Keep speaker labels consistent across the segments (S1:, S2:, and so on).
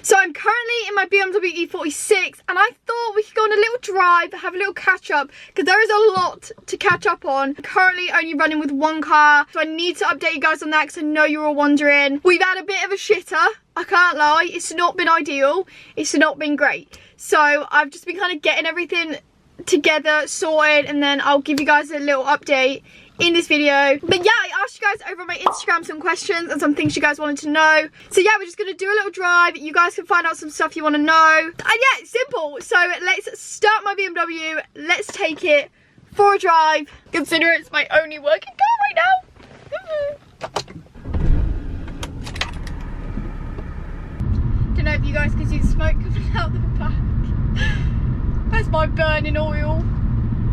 S1: So I'm currently in my BMW E46 and I thought we could go on a little drive, have a little catch up, because there is a lot to catch up on. I'm currently only running with one car, so I need to update you guys on that because I know you're all wondering. We've had a bit of a shitter, I can't lie. It's not been ideal, it's not been great. So I've just been kind of getting everything together, sorted, and then I'll give you guys a little update in this video. But yeah, I asked you guys over on my Instagram some questions and some things you guys wanted to know. So yeah, we're just gonna do a little drive. You guys can find out some stuff you want to know. And yeah, it's simple. So let's start my BMW. Let's take it for a drive. Consider it's my only working car right now. Don't know if you guys can see the smoke coming out the back. That's my burning oil.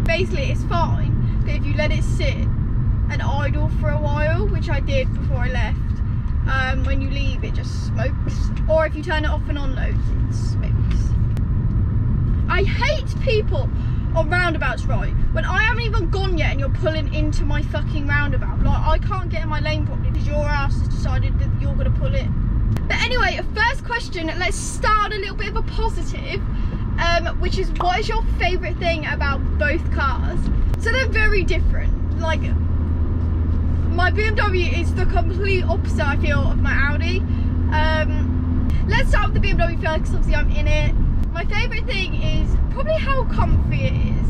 S1: Basically, it's fine, but if you let it sit and idle for a while, which I did before I left, when you leave it just smokes, or if you turn it off and on loads, it smokes. I hate people on roundabouts, right, when I haven't even gone yet and you're pulling into my fucking roundabout. Like, I can't get in my lane properly because your ass has decided that you're gonna pull in. But anyway, first question, let's start a little bit of a positive, which is, what is your favourite thing about both cars? So they're very different. Like, my BMW is the complete opposite, I feel, of my Audi. Let's start with the BMW first, because obviously I'm in it. My favourite thing is probably how comfy it is.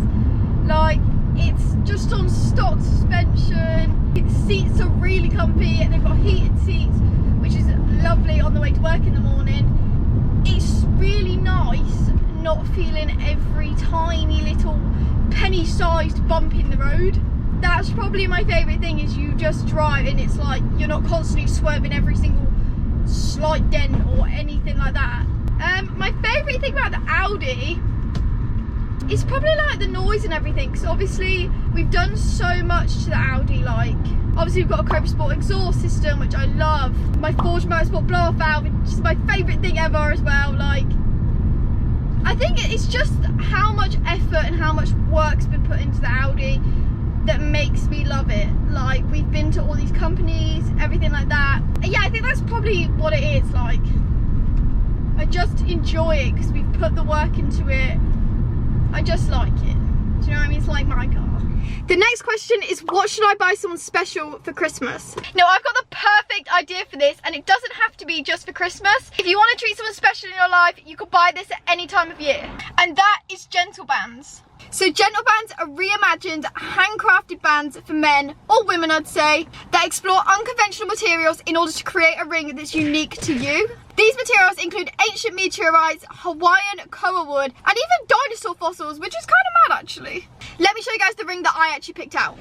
S1: Like, it's just on stock suspension. The seats are really comfy and they've got heated seats, which is lovely on the way to work in the morning. It's really nice not feeling every tiny little penny-sized bump in the road. That's probably my favourite thing, is you just drive and it's like you're not constantly swerving every single slight dent or anything like that. My favourite thing about the Audi is probably like the noise and everything, because obviously we've done so much to the Audi. Like, obviously we've got a Cobra Sport exhaust system, which I love. My Forged Motorsport blow-off valve, which is my favourite thing ever as well. Like, I think it's just how much effort and how much work's been put into the Audi that makes me love it. Like, we've been to all these companies, everything like that. And yeah, I think that's probably what it is. Like, I just enjoy it because we've put the work into it. I just like it. Do you know what I mean? It's like my car. The next question is, what should I buy someone special for Christmas? Now, I've got the perfect idea for this, and it doesn't have to be just for Christmas. If you want to treat someone special in your life, you could buy this at any time of year. And that is gentle bands. So gentle bands are reimagined, handcrafted bands for men, or women I'd say, that explore unconventional materials in order to create a ring that's unique to you. These materials include ancient meteorites, Hawaiian koa wood, and even dinosaur fossils, which is kind of mad actually. Let me show you guys the ring that I actually picked out.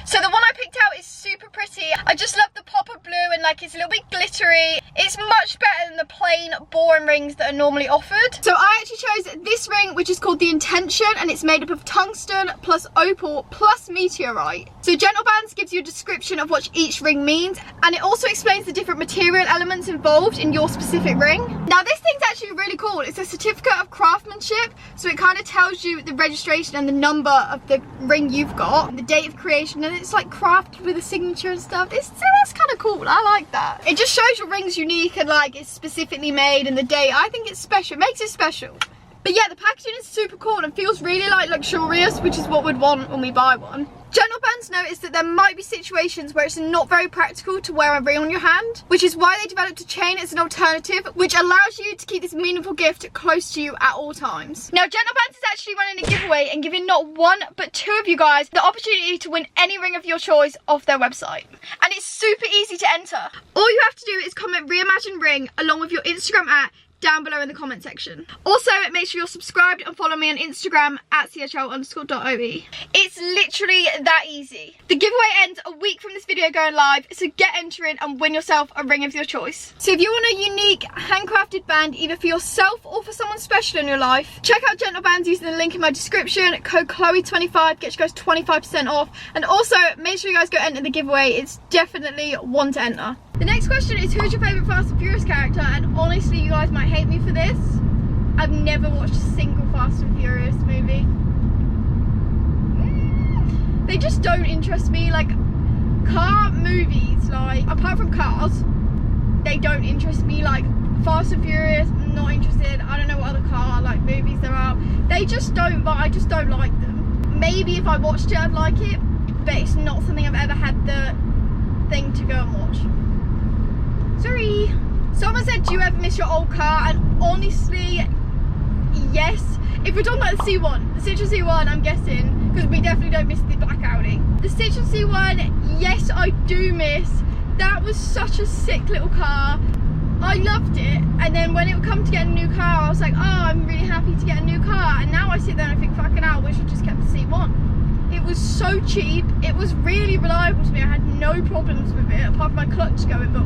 S1: So the one I picked out is super pretty. I just love the pop of blue and like it's a little bit glittery. It's much better than the plain boring rings that are normally offered. So I actually chose this ring, which is called the Intention, and it's made up of tungsten plus opal plus meteorite. So Gentle Bands gives you a description of what each ring means, and it also explains the different material elements involved in your specific ring. Now this thing's actually really cool. It's a certificate of craftsmanship, so it kind of tells you the registration and the number of the ring you've got, the date of creation, and it's like crafted with a signature and stuff. So that's kind of cool. I like that. It just shows your ring's unique and like it's specifically made, and the date. I think it's special. It makes it special. But yeah, the packaging is super cool and feels really like luxurious, which is what we'd want when we buy one. Gentle Bands noticed that there might be situations where it's not very practical to wear a ring on your hand, which is why they developed a chain as an alternative, which allows you to keep this meaningful gift close to you at all times. Now, Gentle Bands is actually running a giveaway and giving not one, but two of you guys the opportunity to win any ring of your choice off their website. And it's super easy to enter. All you have to do is comment Reimagine Ring along with your Instagram @ down below in the comment section. Also, make sure you're subscribed and follow me on Instagram @ chl_.oe. It's literally that easy. The giveaway ends a week from this video going live, so get entering and win yourself a ring of your choice. So if you want a unique handcrafted band either for yourself or for someone special in your life, check out Gentle Bands using the link in my description. Code Chloe25 gets you guys 25% off. And also, make sure you guys go enter the giveaway. It's definitely one to enter. The next question is, who's your favourite Fast and Furious character? And honestly, you guys might hate me for this. I've never watched a single Fast and Furious movie. They just don't interest me. Like, car movies, like, apart from Cars, they don't interest me. Like Fast and Furious, I'm not interested. I don't know what other car like movies there are. They just don't, but I just don't like them. Maybe if I watched it I'd like it, but it's not something I've ever had the thing to go and watch. Sorry. Someone said, do you ever miss your old car? And honestly, yes. If we're talking about the C1, the Citroen C1, I'm guessing, because we definitely don't miss the black Audi. The Citroen C1, yes, I do miss. That was such a sick little car. I loved it. And then when it would come to get a new car, I was like, oh, I'm really happy to get a new car. And now I sit there and I think, fucking hell, I wish I just kept the C1. It was so cheap. It was really reliable to me. I had no problems with it, apart from my clutch going, but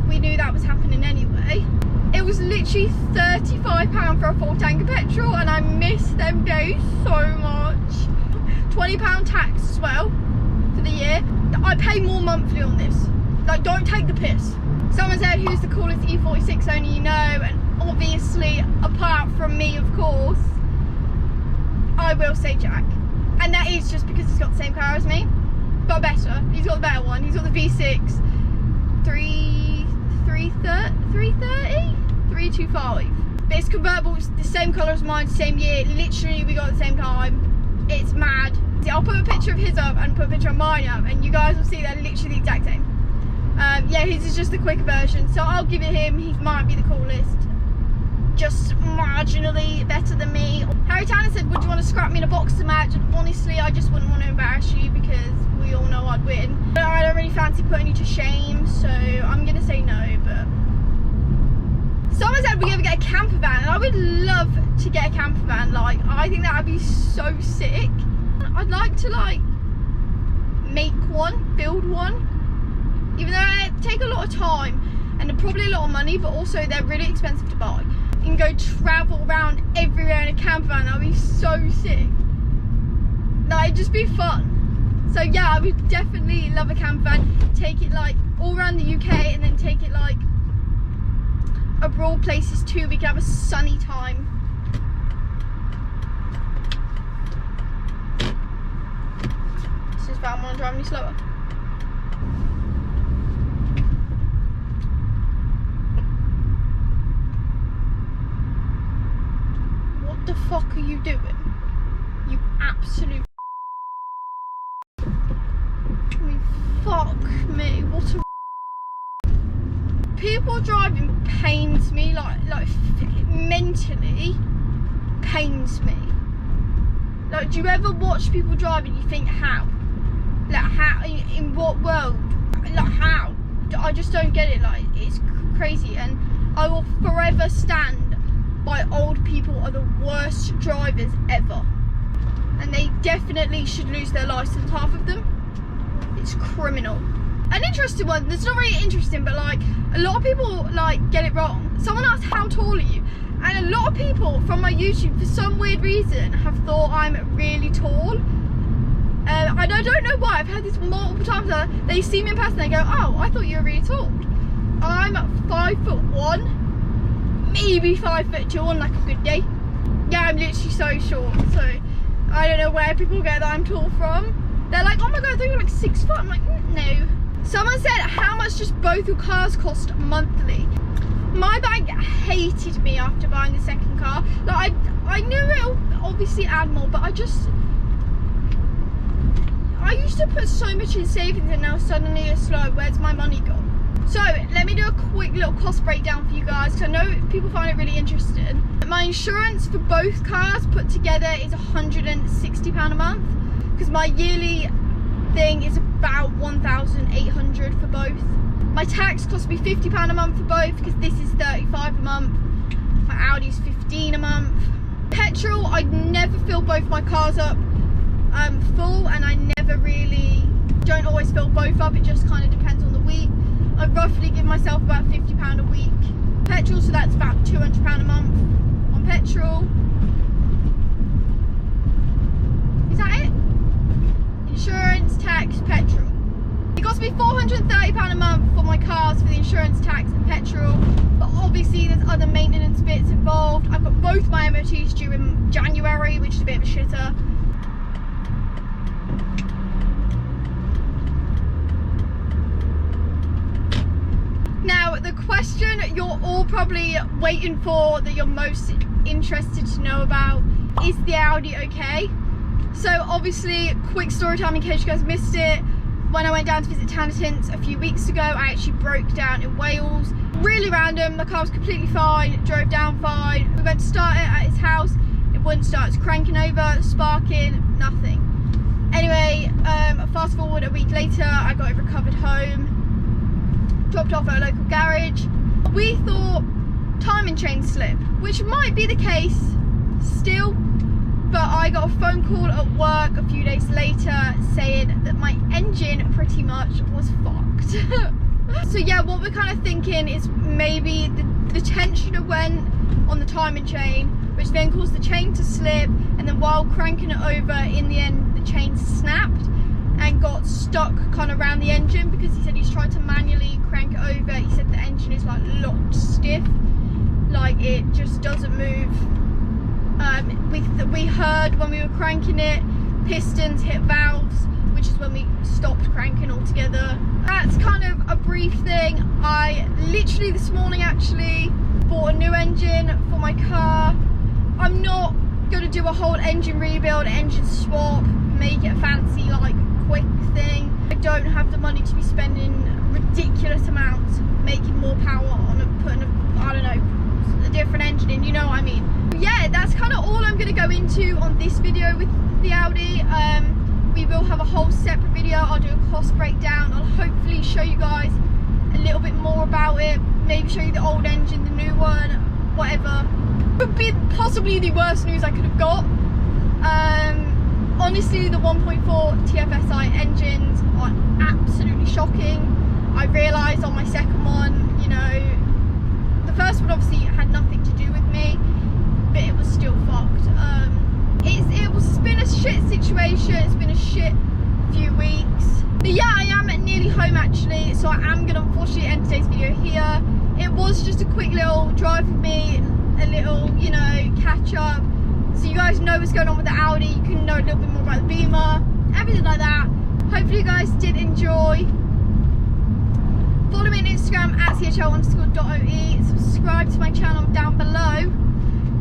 S1: we knew that was happening anyway. It was literally £35 for a full tank of petrol, and I miss them days so much. £20 tax as well for the year. I pay more monthly on this. Like, don't take the piss. Someone said, who's the coolest E46 owner you know? And obviously, apart from me, of course, I will say Jack. And that is just because he's got the same car as me, but better. He's got the better one. He's got the V6 325. But it's convertible, it's the same colour as mine, same year. Literally, we got at the same time. It's mad. I'll put a picture of his up and put a picture of mine up, and you guys will see they're literally the exact same. Yeah, his is just the quicker version, so I'll give it him. He might be the coolest, just marginally better than me. Harry Tanner said, would you want to scrap me in a boxer match? And honestly, I just wouldn't want to embarrass you, because we all know I'd win. But I don't really fancy putting you to shame, so I'm gonna say no. But someone said, we ever get a camper van? And I would love to get a camper van. Like, I think that would be so sick. I'd like to like make one, build one, even though they take a lot of time and probably a lot of money, but also they're really expensive to buy. You can go travel around everywhere in a camper van. That would be so sick. Like, it'd just be fun. So yeah, I would definitely love a camper van. Take it like all around the UK, and then take it like abroad places too. We can have a sunny time. This is why I want to drive me slower. What the fuck are you doing? You absolute. Fuck me, what a. People driving pains me, like mentally pains me. Like, do you ever watch people driving and you think, how? Like, how, in what world? Like, how? I just don't get it. Like, it's crazy. And I will forever stand by old people are the worst drivers ever. And they definitely should lose their license, half of them. It's criminal. An interesting one, that's not really interesting, but like, a lot of people like get it wrong. Someone asked, how tall are you? And a lot of people from my YouTube, for some weird reason, have thought I'm really tall. And I don't know why. I've had this multiple times. They see me in person, they go, oh, I thought you were really tall. I'm 5'1", maybe 5'2" on like a good day. Yeah, I'm literally so short. So I don't know where people get that I'm tall from. They're like, oh my god, I thought you were like 6 foot. I'm like, no. Someone said, how much does both your cars cost monthly? My bank hated me after buying the second car. Like, I knew it'll obviously add more, but I used to put so much in savings, and now suddenly it's like, where's my money gone? So let me do a quick little cost breakdown for you guys, because I know people find it really interesting. My insurance for both cars put together is £160 a month, because my yearly thing is about 1,800 for both. My tax cost me £50 a month for both, because this is 35 a month. My Audi's 15 a month. Petrol, I never fill both my cars up full, and I never really don't always fill both up. It just kind of depends on the week. I roughly give myself about £50 a week petrol, so that's about £200 a month on petrol. Is that it? Insurance, tax, petrol. It cost me £430 a month for my cars for the insurance, tax and petrol, but obviously there's other maintenance bits involved. I've got both my MOTs due in January, which is a bit of a shitter. Now the question you're all probably waiting for, that you're most interested to know about, is the Audi okay? So obviously, quick story time in case you guys missed it. When I went down to visit Tannertons a few weeks ago, I actually broke down in Wales. Really random, the car was completely fine, drove down fine. We went to start it at his house, it wouldn't start, it's cranking over, sparking, nothing. Anyway, fast forward a week later, I got it recovered home, dropped off at a local garage. We thought timing chain slip, which might be the case still, but I got a phone call at work a few days later saying that my engine pretty much was fucked. So yeah, what we're kind of thinking is maybe the tensioner went on the timing chain, which then caused the chain to slip, and then while cranking it over, in the end the chain snapped and got stuck kind of around the engine, because he said he's tried to manually crank it over. He said the engine is like locked stiff, like it just doesn't move. We heard when we were cranking it, pistons hit valves, which is when we stopped cranking altogether. That's kind of a brief thing. I literally this morning actually bought a new engine for my car. I'm not going to do a whole engine rebuild, engine swap, make it a fancy like quick thing. I don't have the money to be spending ridiculous amounts making more power on putting I don't know, a different engine in, you know what I mean. Yeah, that's kind of all I'm going to go into on this video with the Audi. We will have a whole separate video. I'll do a cost breakdown. I'll hopefully show you guys a little bit more about it, maybe show you the old engine, the new one, whatever. It would be possibly the worst news I could have got. Honestly, the 1.4 TFSI engines are absolutely shocking. I realised on my second one, you know, the first one obviously had nothing to do with me, but it was still fucked. It's been a shit situation, it's been a shit few weeks. But yeah, I am nearly home actually, so I am going to unfortunately end today's video here. It was just a quick little drive with me, a little, you know, catch up, so you guys know what's going on with the Audi, you can know a little bit more about the Beamer, everything like that. Hopefully you guys did enjoy. Follow me on Instagram at chl_.oe, subscribe to my channel down below.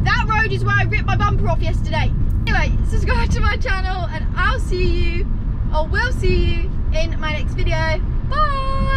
S1: That road is where I ripped my bumper off yesterday. Anyway, subscribe to my channel and I'll see you, or will see you, in my next video. Bye!